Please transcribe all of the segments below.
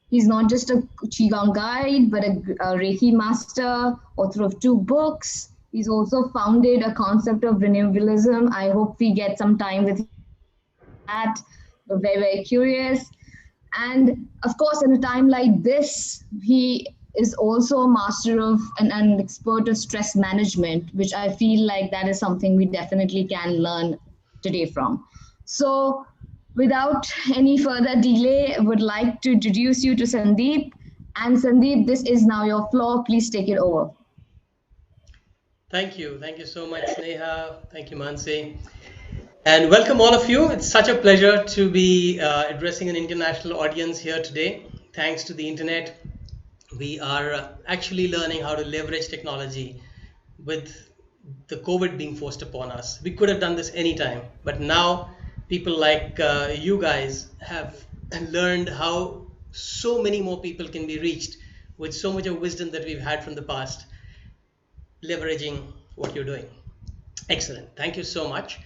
He's not just a Qigong guide, but a Reiki master, author of 2 books. He's also founded a concept of renewalism. I hope we get some time with you to talk about that. We're very, very curious. And of course, in a time like this, he is also a master of an expert of stress management, which I feel like that is something we definitely can learn today from. So, without any further delay, I would like to introduce you to Sandeep. And Sandeep, this is now your floor. Please take it over. Thank you. Thank you so much, Sneha. Thank you, Mansi. And welcome all of you. It's such a pleasure to be addressing an international audience here today. Thanks to the internet, we are actually learning how to leverage technology with the COVID being forced upon us. We could have done this anytime, but now people like you guys have learned how so many more people can be reached with so much of wisdom that we've had from the past, leveraging what you're doing. Excellent. Thank you so much.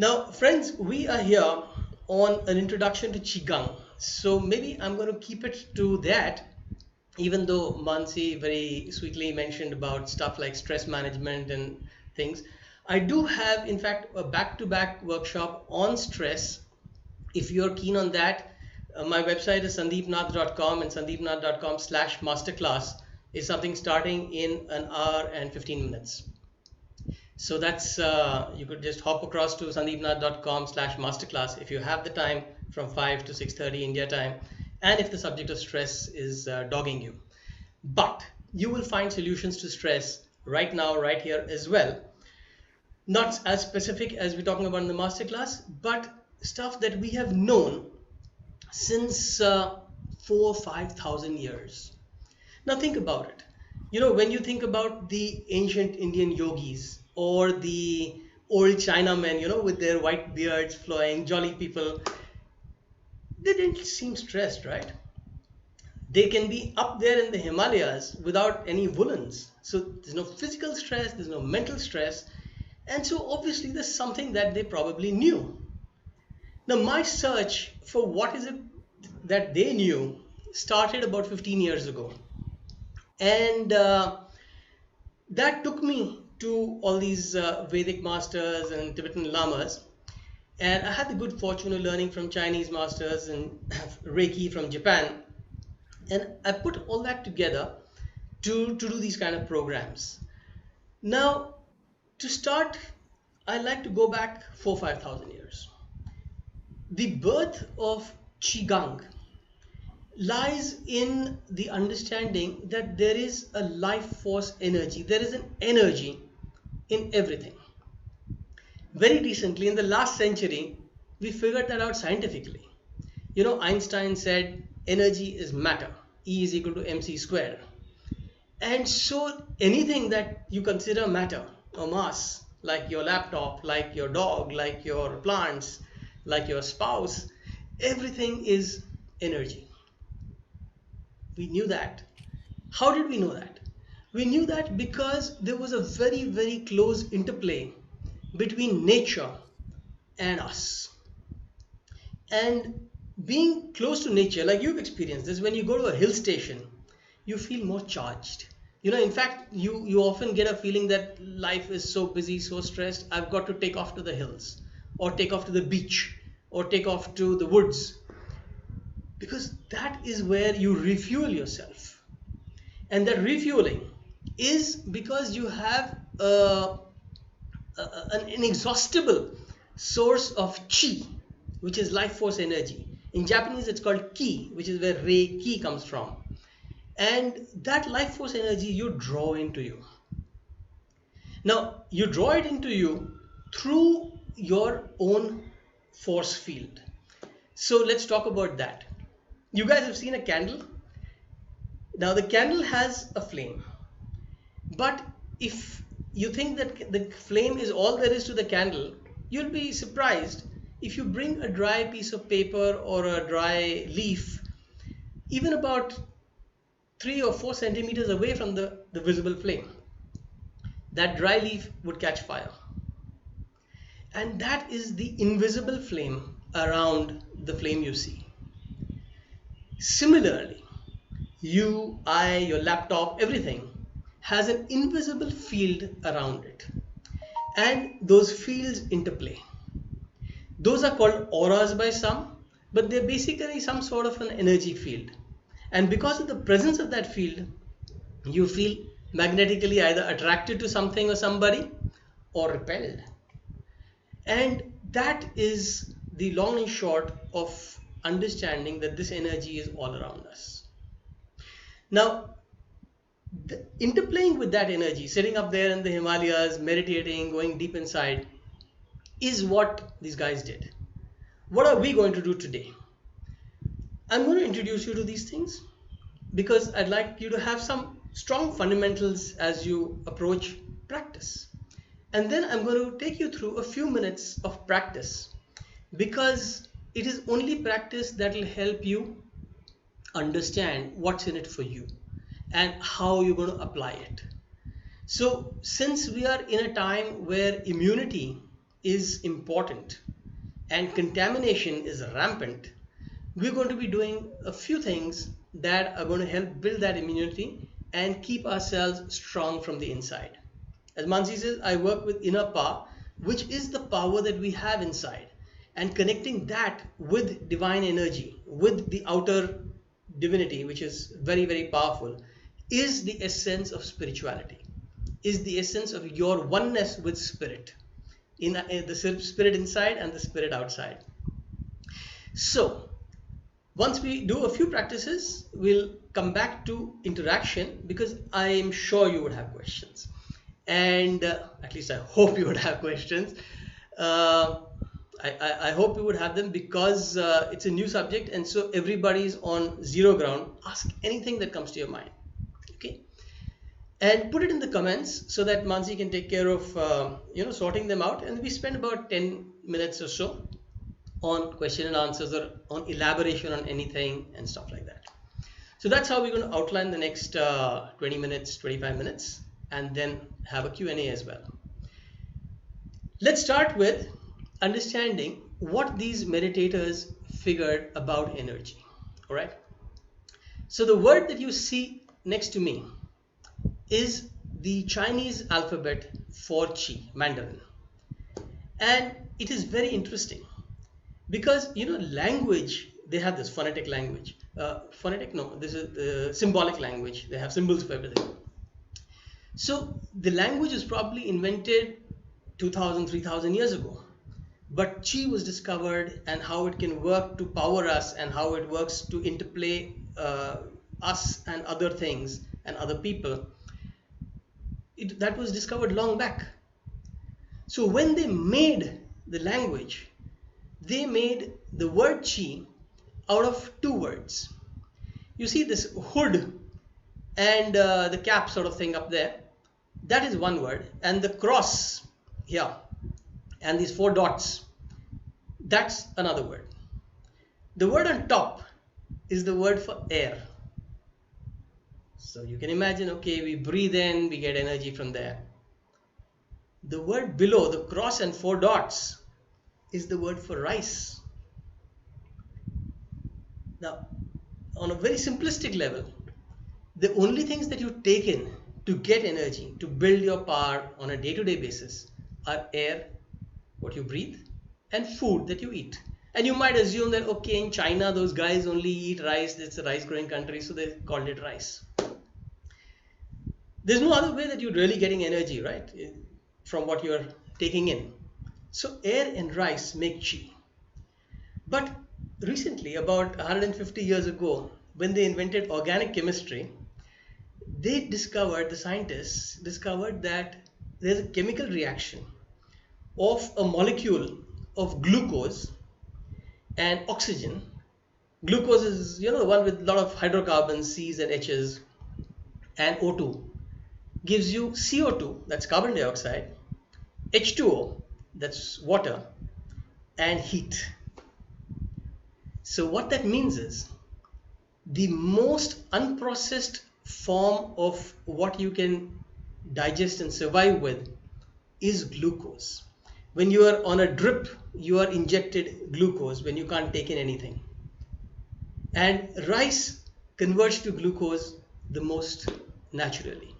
Now, friends, we are here on an introduction to Qigong. So maybe I'm going to keep it to that, even though Mansi very sweetly mentioned about stuff like stress management and things. I do have, in fact, a back-to-back workshop on stress. If you're keen on that, my website is sandeepnath.com, and sandeepnath.com/masterclass is something starting in an hour and 15 minutes. So that's you could just hop across to sandeepnath.com/masterclass if you have the time from 5 to 6:30 India time, and if the subject of stress is dogging you. But you will find solutions to stress right now, right here as well. Not as specific as we're talking about in the masterclass, but stuff that we have known since 4,000 or 5,000 years. Now think about it. You know, when you think about the ancient Indian yogis or the old Chinamen, with their white beards flowing, jolly people, they didn't seem stressed, right? They can be up there in the Himalayas without any woolens. So there's no physical stress, there's no mental stress. And so obviously there's something that they probably knew. Now, my search for what is it that they knew started about 15 years ago. And that took me to all these Vedic masters and Tibetan lamas. And I had the good fortune of learning from Chinese masters and Reiki from Japan. And I put all that together to do these kind of programs. Now, to start, I like to go back 4,000 5,000 years. The birth of Qigong lies in the understanding that there is a life force energy, there is an energy in everything. Very recently, in the last century, we figured that out scientifically. Einstein said energy is matter, E is equal to mc square. And so anything that you consider matter or mass, like your laptop, like your dog, like your plants, like your spouse, everything is energy. We knew that. How did we know that? We knew that because there was a very, very close interplay between nature and us. And being close to nature, like you've experienced this, when you go to a hill station, you feel more charged. In fact, you often get a feeling that life is so busy, so stressed, I've got to take off to the hills, or take off to the beach, or take off to the woods, because that is where you refuel yourself. And that refueling is because you have an inexhaustible source of chi, which is life force energy. In Japanese, it's called ki, which is where Reiki comes from. And that life force energy you draw into you. Now, you draw it into you through your own force field. So let's talk about that. You guys have seen a candle. Now, the candle has a flame. But if you think that the flame is all there is to the candle, you'll be surprised if you bring a dry piece of paper or a dry leaf, even about 3 or 4 centimeters away from the visible flame, that dry leaf would catch fire. And that is the invisible flame around the flame you see. Similarly, you, I, your laptop, everything has an invisible field around it. And those fields interplay. Those are called auras by some, but they're basically some sort of an energy field. And because of the presence of that field, you feel magnetically either attracted to something or somebody or repelled. And that is the long and short of understanding that this energy is all around us. Now, interplaying with that energy, sitting up there in the Himalayas, meditating, going deep inside, is what these guys did. What are we going to do today? I'm going to introduce you to these things because I'd like you to have some strong fundamentals as you approach practice. And then I'm going to take you through a few minutes of practice because it is only practice that will help you understand what's in it for you and how you're going to apply it. So, since we are in a time where immunity is important and contamination is rampant, we're going to be doing a few things that are going to help build that immunity and keep ourselves strong from the inside. As Mansi says, I work with inner power, which is the power that we have inside, and connecting that with divine energy, with the outer divinity, which is very, very powerful, is the essence of spirituality, is the essence of your oneness with spirit, in the spirit inside and the spirit outside. So, once we do a few practices, we'll come back to interaction because I am sure you would have questions. And at least I hope you would have questions. I hope you would have them because it's a new subject and so everybody's on zero ground. Ask anything that comes to your mind. Okay? And put it in the comments so that Mansi can take care of sorting them out. And we spend about 10 minutes or so on question and answers or on elaboration on anything and stuff like that. So that's how we're going to outline the next 20 minutes, 25 minutes, and then have a Q&A as well. Let's start with understanding what these meditators figured about energy. All right. So the word that you see next to me is the Chinese alphabet for Qi, Mandarin. And it is very interesting because, language, they have this phonetic language. This is symbolic language. They have symbols for everything. So the language was probably invented 2,000, 3,000 years ago. But Qi was discovered and how it can work to power us and how it works to interplay us and other things and other people. That was discovered long back. So when they made the language, they made the word Qi out of two words. You see this hood and the cap sort of thing up there, that is one word, and the cross here and these 4 dots, that's another word. The word on top is the word for air. So you can imagine, okay, we breathe in, we get energy from there. The word below, the cross and 4 dots, is the word for rice. Now, on a very simplistic level, the only things that you take in to get energy, to build your power on a day-to-day basis are air, what you breathe, and food that you eat. And you might assume that, okay, in China, those guys only eat rice, it's a rice-growing country, so they called it rice. There's no other way that you're really getting energy, right, from what you're taking in. So air and rice make Qi. But recently, about 150 years ago, when they invented organic chemistry, the scientists discovered that there's a chemical reaction of a molecule of glucose and oxygen. Glucose is, the one with a lot of hydrocarbons, C's and H's, and O2 gives you CO2, that's carbon dioxide, H2O, that's water, and heat. So what that means is the most unprocessed form of what you can digest and survive with is glucose. When you are on a drip, you are injected glucose when you can't take in anything. And rice converts to glucose the most naturally.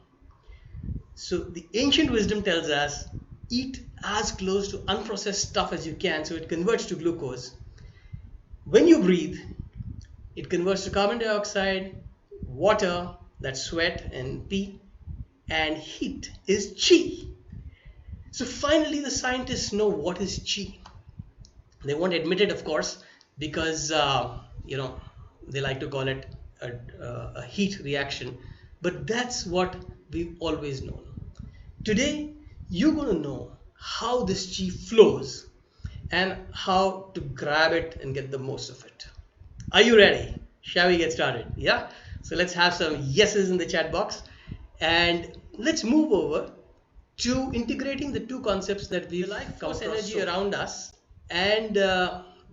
So the ancient wisdom tells us eat as close to unprocessed stuff as you can so it converts to glucose. When you breathe, it converts to carbon dioxide, water, that's sweat and pee, and heat is chi. So finally, the scientists know what is chi. They won't admit it, of course, because they like to call it a heat reaction. But that's what we've always known. Today, you're going to know how this chi flows and how to grab it and get the most of it. Are you ready? Shall we get started? Yeah? So let's have some yeses in the chat box and let's move over to integrating the two concepts that we like, force energy around us and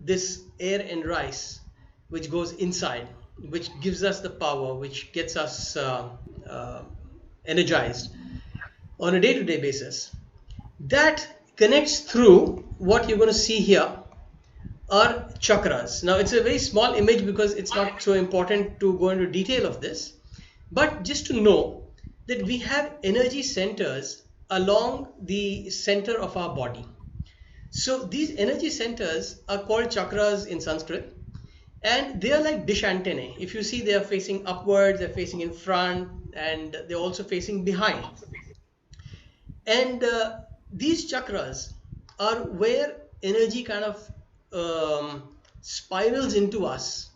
this air and rice which goes inside, which gives us the power, which gets us energized on a day-to-day basis. That connects through what you're going to see here are chakras. Now it's a very small image because it's not so important to go into detail of this, but just to know that we have energy centers along the center of our body. So these energy centers are called chakras in Sanskrit, and they are like dish antennae. If you see, they are facing upwards, they're facing in front, and they're also facing behind. And these chakras are where energy kind of spirals into us.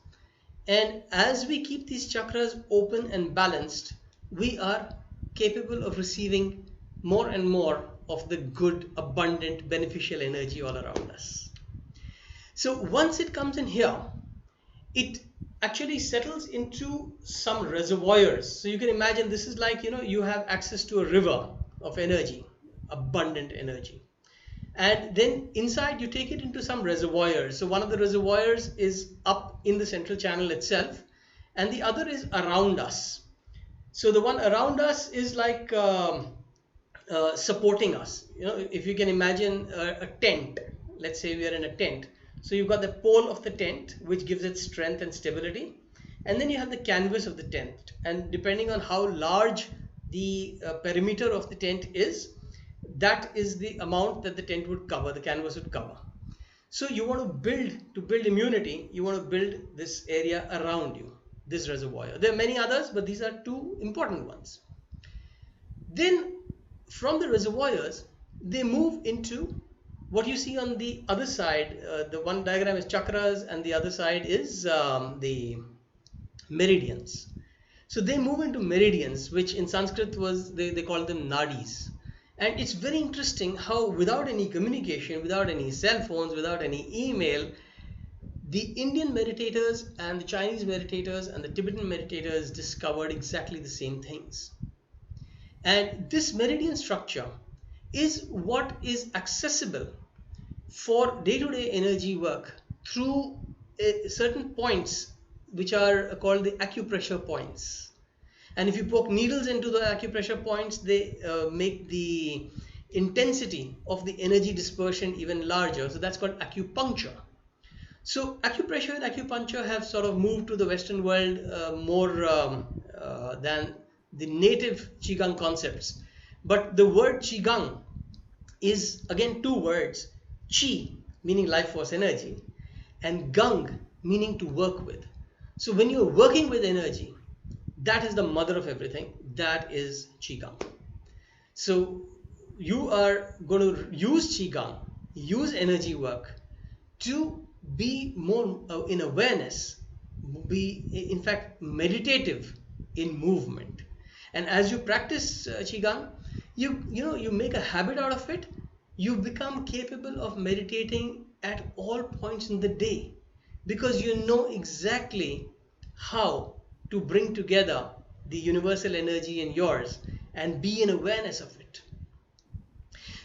And as we keep these chakras open and balanced, we are capable of receiving more and more of the good, abundant, beneficial energy all around us. So once it comes in here, it actually settles into some reservoirs. So you can imagine this is like, you have access to a river of energy, abundant energy. And then inside you take it into some reservoirs. So one of the reservoirs is up in the central channel itself, and the other is around us. So the one around us is like supporting us. If you can imagine a tent, let's say we are in a tent. So you've got the pole of the tent, which gives it strength and stability. And then you have the canvas of the tent. And depending on how large the perimeter of the tent is, that is the amount that the tent would cover, the canvas would cover. So you want to build immunity, you want to build this area around you, this reservoir. There are many others, but these are two important ones. Then from the reservoirs, they move into what you see on the other side. The one diagram is chakras and the other side is the meridians. So they move into meridians, which in Sanskrit they call them nadis. And it's very interesting how without any communication, without any cell phones, without any email, the Indian meditators and the Chinese meditators and the Tibetan meditators discovered exactly the same things. And this meridian structure is what is accessible for day-to-day energy work through certain points which are called the acupressure points. And if you poke needles into the acupressure points, they make the intensity of the energy dispersion even larger. So that's called acupuncture. So acupressure and acupuncture have sort of moved to the Western world more than the native Qigong concepts. But the word Qigong is again two words. Qi meaning life force energy and Gang meaning to work with. So when you're working with energy, that is the mother of everything. That is Qigong. So you are going to use Qigong, use energy work to be more in awareness, be in fact meditative in movement. And as you practice Qigong, you make a habit out of it. You become capable of meditating at all points in the day because you know exactly how to bring together the universal energy in yours and be in awareness of it.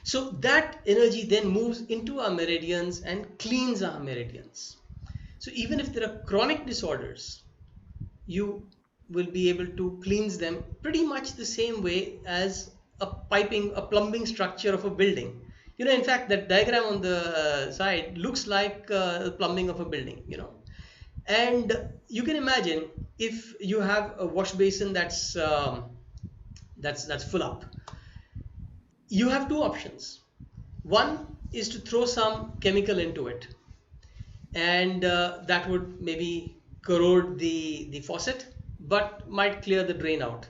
So that energy then moves into our meridians and cleans our meridians. So even if there are chronic disorders, you will be able to cleanse them pretty much the same way as a plumbing structure of a building. In fact, that diagram on the side looks like the plumbing of a building, And you can imagine, if you have a wash basin that's full up, you have two options. One is to throw some chemical into it, and that would maybe corrode the faucet, but might clear the drain out.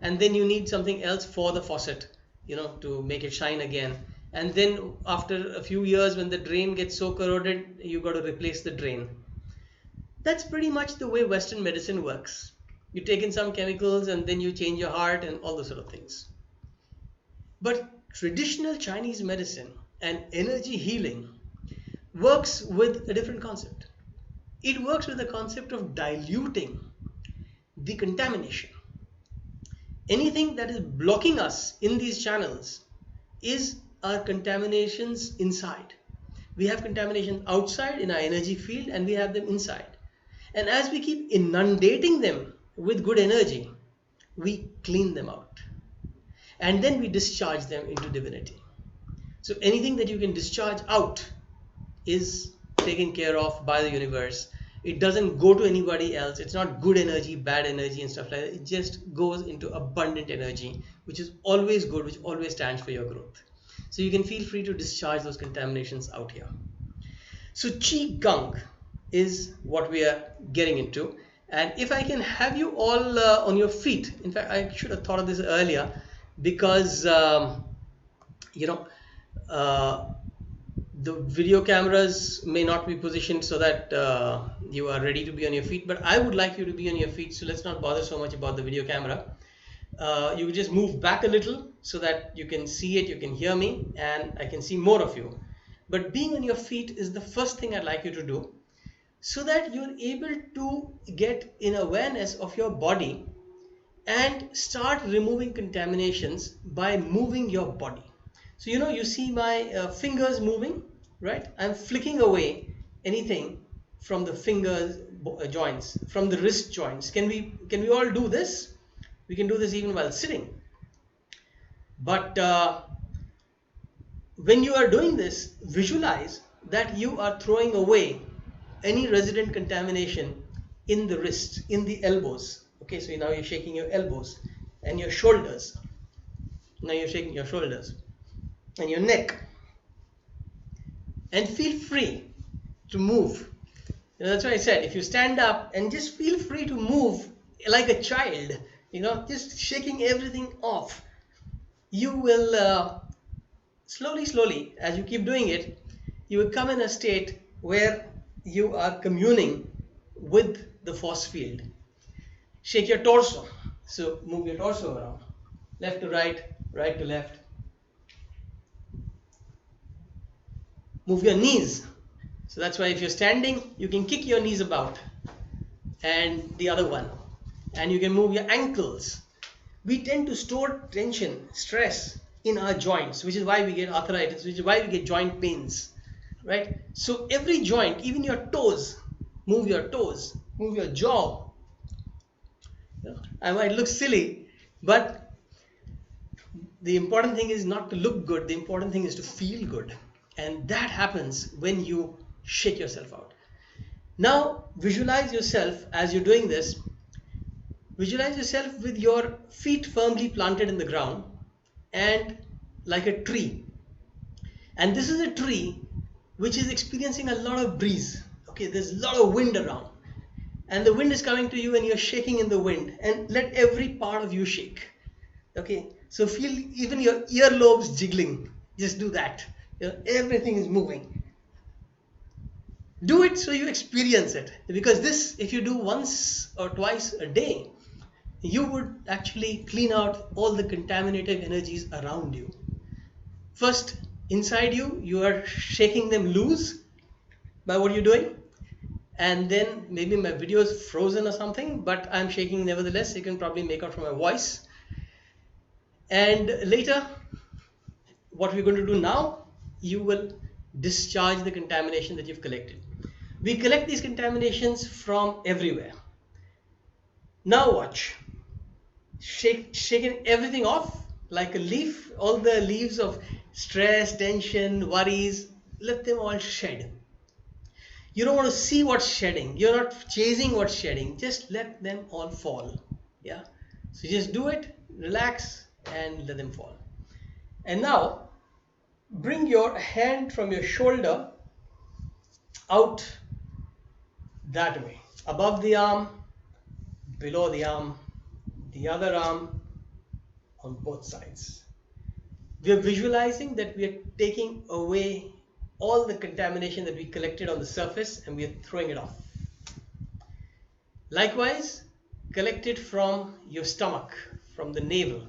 And then you need something else for the faucet, to make it shine again. And then after a few years, when the drain gets so corroded, you got to replace the drain. That's pretty much the way Western medicine works. You take in some chemicals and then you change your heart and all those sort of things. But traditional Chinese medicine and energy healing works with a different concept. It works with the concept of diluting the contamination. Anything that is blocking us in these channels is our contaminations inside. We have contamination outside in our energy field, and we have them inside. And as we keep inundating them with good energy, we clean them out. And then we discharge them into divinity. So anything that you can discharge out is taken care of by the universe. It doesn't go to anybody else. It's not good energy, bad energy and stuff like that. It just goes into abundant energy, which is always good, which always stands for your growth. So you can feel free to discharge those contaminations out here. So Qigong is what we are getting into. And if I can have you all on your feet. In fact, I should have thought of this earlier, because the video cameras may not be positioned so that you are ready to be on your feet, but I would like you to be on your feet. So let's not bother so much about the video camera. You just move back a little so that you can see it, you can hear me, and I can see more of you. But being on your feet is the first thing I'd like you to do, so that you're able to get in awareness of your body and start removing contaminations by moving your body. So you see my fingers moving, right? I'm flicking away anything from the fingers joints, from the wrist joints. Can we all do this? We can do this even while sitting. But when you are doing this, visualize that you are throwing away any resident contamination in the wrists, in the elbows. Okay, so now you're shaking your elbows and your shoulders. Now you're shaking your shoulders and your neck. And feel free to move. That's why I said, if you stand up and just feel free to move like a child, just shaking everything off, you will slowly, as you keep doing it, you will come in a state where you are communing with the force field. Shake your torso. So move your torso around. Left to right, right to left. Move your knees. So that's why if you're standing, you can kick your knees about. And the other one. And you can move your ankles. We tend to store tension, stress in our joints, which is why we get arthritis, which is why we get joint pains. Right? So every joint, even your toes, move your toes, move your jaw. I might look silly, but the important thing is not to look good. The important thing is to feel good. And that happens when you shake yourself out. Now visualize yourself as you're doing this. Visualize yourself with your feet firmly planted in the ground and like a tree. And this is a tree which is experiencing a lot of breeze. Okay, there's a lot of wind around. And the wind is coming to you and you're shaking in the wind. And let every part of you shake. Okay, so feel even your earlobes jiggling. Just do that. Everything is moving. Do it so you experience it. Because this, if you do once or twice a day, you would actually clean out all the contaminated energies around you. First, inside you, you are shaking them loose by what you're doing. And then maybe my video is frozen or something, but I'm shaking nevertheless. You can probably make out from my voice. And later, what we're going to do now, you will discharge the contamination that you've collected. We collect these contaminations from everywhere. Now watch. Shaking everything off like a leaf, all the leaves of stress, tension, worries, let them all shed. You don't want to see what's shedding. You're not chasing what's shedding. Just let them all fall. Yeah. So just do it, relax, and let them fall. And now bring your hand from your shoulder out that way, above the arm, below the arm, the other arm, on both sides. We are visualizing that we are taking away all the contamination that we collected on the surface and we are throwing it off. Likewise, collect it from your stomach, from the navel.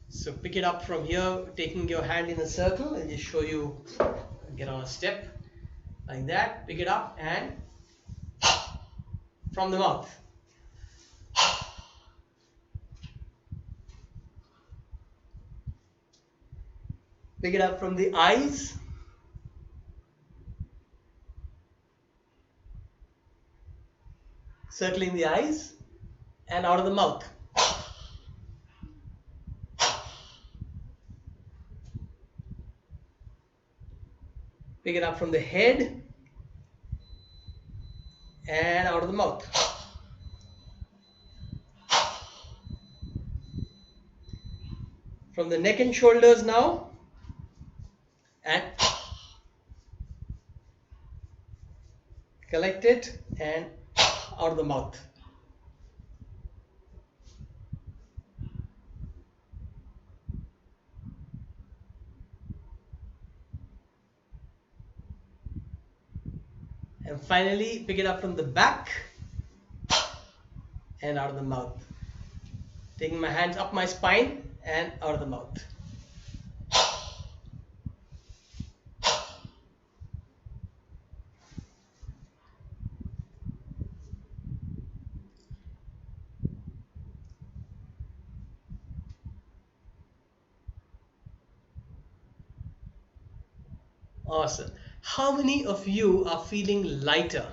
So pick it up from here, taking your hand in a circle, and just show you, get on a step like that, pick it up and from the mouth. Pick it up from the eyes. Circling the eyes and out of the mouth. Pick it up from the head and out of the mouth. From the neck and shoulders now, and collect it and out of the mouth. And finally, pick it up from the back and out of the mouth. Taking my hands up my spine and out of the mouth. Awesome. How many of you are feeling lighter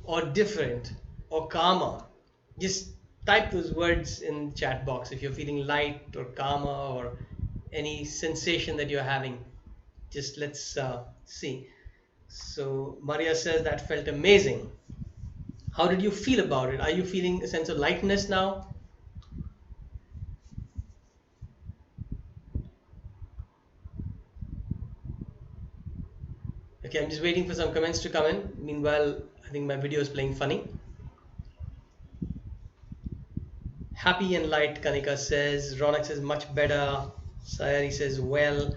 or different or calmer? Just type those words in the chat box if you're feeling light or calmer or any sensation that you're having. Just let's see. So Maria says that felt amazing. How did you feel about it? Are you feeling a sense of lightness now? Okay, I'm just waiting for some comments to come in. Meanwhile, I think my video is playing funny. Happy and light, Kanika says. Ronak says much better. Sayari says well.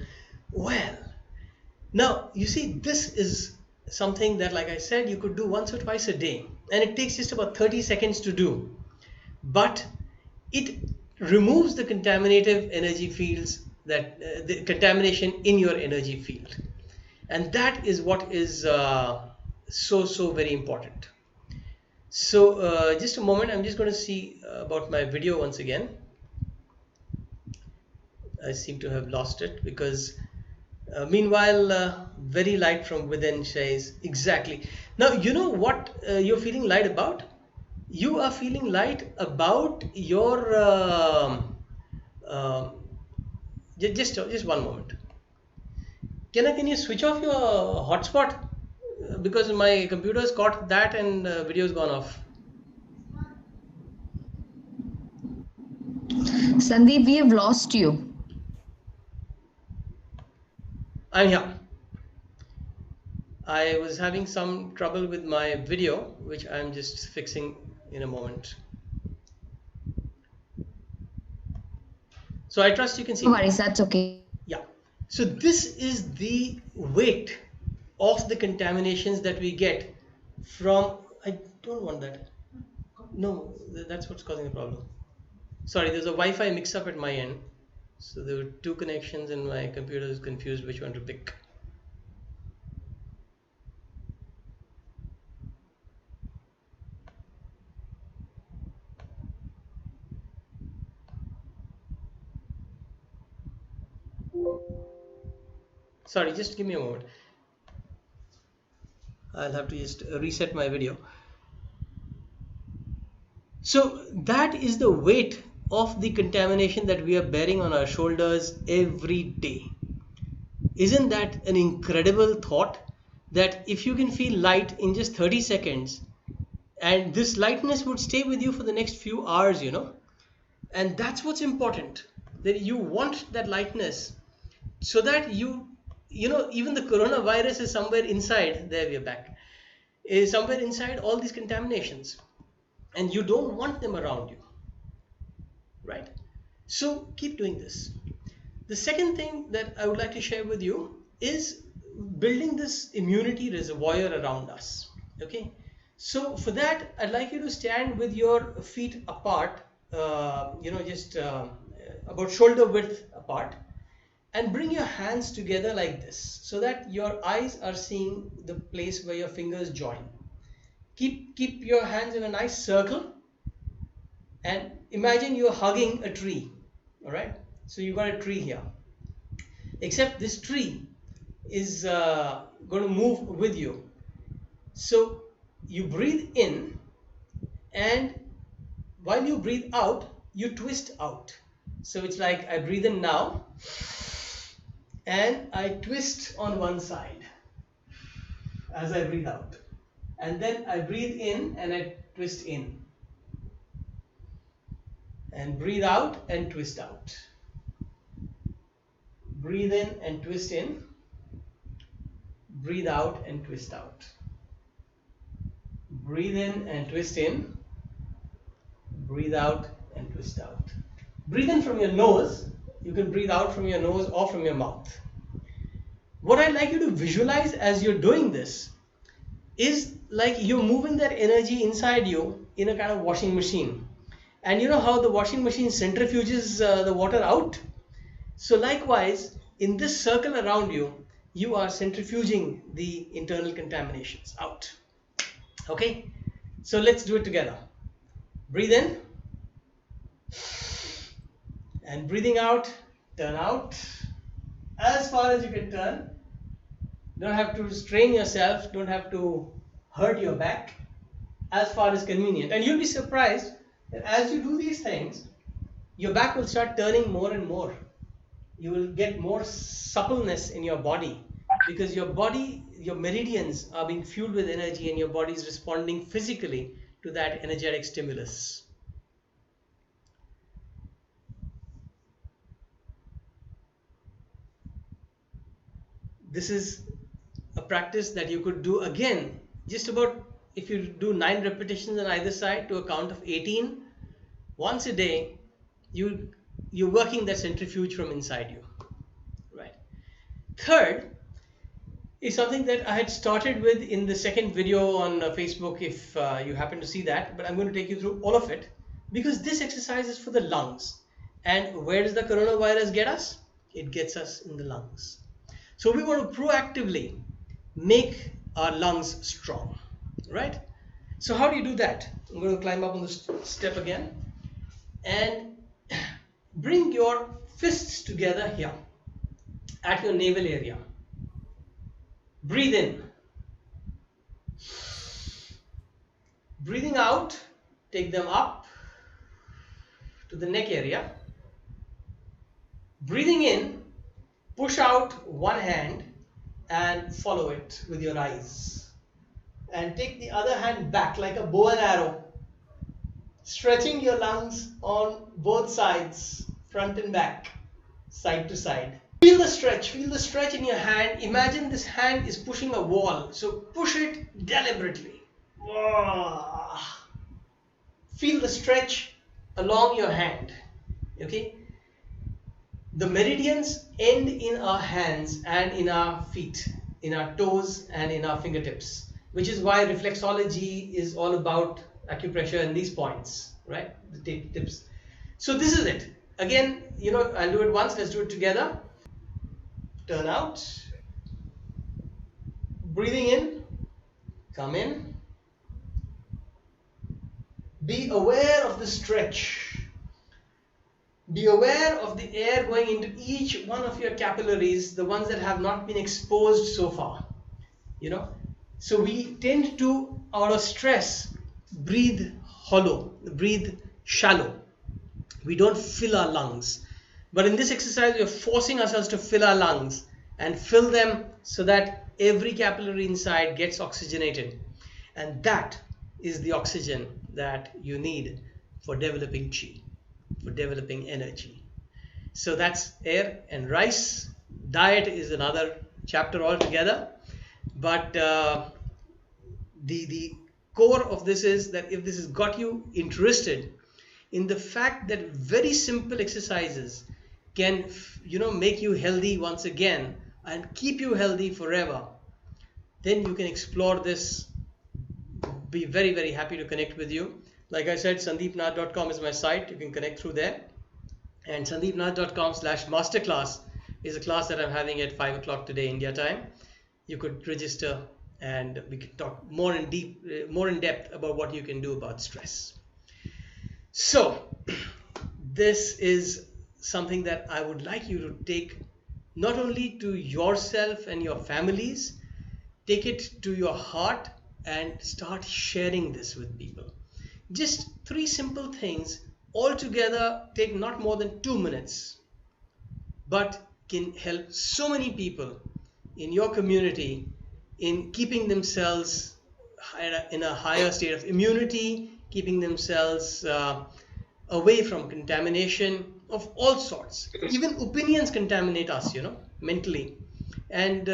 Now, you see, this is something that, like I said, you could do once or twice a day. And it takes just about 30 seconds to do. But it removes the contaminative energy fields, the contamination in your energy field. And that is what is so very important. So just a moment, I'm just going to see about my video once again. I seem to have lost it because meanwhile, very light from within says exactly. Now, you know what you're feeling light about? You are feeling light about your just one moment. Can you switch off your hotspot? Because my computer's caught that and video's gone off. Sandeep, we have lost you. I'm here. I was having some trouble with my video, which I'm just fixing in a moment. So I trust you can see. No worries, that's okay. Yeah. So this is the weight of the contaminations that we get from. I don't want that. No, that's what's causing the problem. Sorry, there's a Wi-Fi mix-up at my end. So there were two connections and my computer is confused which one to pick. Sorry, just give me a moment. I'll have to just reset my video. So that is the weight of the contamination that we are bearing on our shoulders every day. Isn't that an incredible thought? that if you can feel light in just 30 seconds, and this lightness would stay with you for the next few hours, and that's what's important, that you want that lightness, so that even the coronavirus is somewhere inside. There we are back. Is somewhere inside all these contaminations, and you don't want them around you, right? So keep doing this. The second thing that I would like to share with you is building this immunity reservoir around us. Okay, so for that, I'd like you to stand with your feet apart, just about shoulder width apart, and bring your hands together like this, so that your eyes are seeing the place where your fingers join. Keep your hands in a nice circle, and imagine you're hugging a tree. All right, so you got a tree here, except this tree is going to move with you. So you breathe in, and while you breathe out, you twist out. So it's like I breathe in now, and I twist on one side as I breathe out, and then I breathe in and I twist in, and breathe out and twist out. Breathe in and twist in, breathe out and twist out. Breathe in and twist in, breathe out and twist out. Breathe in from your nose. You can breathe out from your nose or from your mouth. What I'd like you to visualize as you're doing this is like you're moving that energy inside you in a kind of washing machine. And you know how the washing machine centrifuges the water out? So likewise, in this circle around you, you are centrifuging the internal contaminations out. Okay, so let's do it together. Breathe in, and breathing out, turn out as far as you can turn. Don't have to strain yourself, don't have to hurt your back, as far as convenient. And you'll be surprised that as you do these things, your back will start turning more and more. You will get more suppleness in your body, because your body, your meridians are being fueled with energy, and your body is responding physically to that energetic stimulus. This is a practice that you could do again, just about, if you do 9 repetitions on either side to a count of 18, once a day, you're working that centrifuge from inside you, right? Third is something that I had started with in the second video on Facebook, if you happen to see that, but I'm going to take you through all of it, because this exercise is for the lungs. And where does the coronavirus get us? It gets us in the lungs. So we want to proactively make our lungs strong, right? So how do you do that? I'm going to climb up on the step again, and bring your fists together here at your navel area. Breathe in. Breathing out, take them up to the neck area. Breathing in, push out one hand and follow it with your eyes. And take the other hand back like a bow and arrow, stretching your lungs on both sides, front and back, side to side. Feel the stretch in your hand. Imagine this hand is pushing a wall, so push it deliberately. Feel the stretch along your hand, okay? The meridians end in our hands and in our feet, in our toes and in our fingertips, which is why reflexology is all about acupressure in these points, right? The tips. So this is it. Again, I'll do it once. Let's do it together. Turn out. Breathing in. Come in. Be aware of the stretch. Be aware of the air going into each one of your capillaries, the ones that have not been exposed so far. So we tend to, out of stress, breathe hollow, breathe shallow. We don't fill our lungs. But in this exercise, we are forcing ourselves to fill our lungs and fill them so that every capillary inside gets oxygenated, and that is the oxygen that you need for developing chi, for developing energy. So that's air and rice. Diet is another chapter altogether, but the core of this is that if this has got you interested in the fact that very simple exercises can make you healthy once again and keep you healthy forever, then you can explore this. Be very, very happy to connect with you. Like I said, sandeepnath.com is my site. You can connect through there. And sandeepnath.com/masterclass is a class that I'm having at 5 o'clock today India time. You could register and we can talk more in depth about what you can do about stress. So this is something that I would like you to take not only to yourself and your families, take it to your heart and start sharing this with people. Just 3 simple things altogether take not more than 2 minutes, but can help so many people in your community in keeping themselves in a higher state of immunity, keeping themselves away from contamination of all sorts. Even opinions contaminate us, mentally. And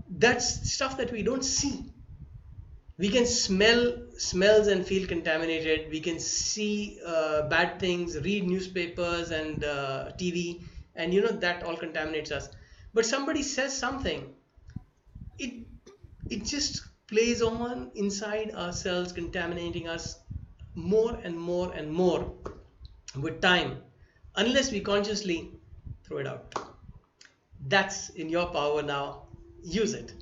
that's stuff that we don't see. We can smell smells and feel contaminated. We can see bad things, read newspapers and TV, and that all contaminates us. But somebody says something, it just plays on inside ourselves, contaminating us more and more and more with time, unless we consciously throw it out. That's in your power now. Use it.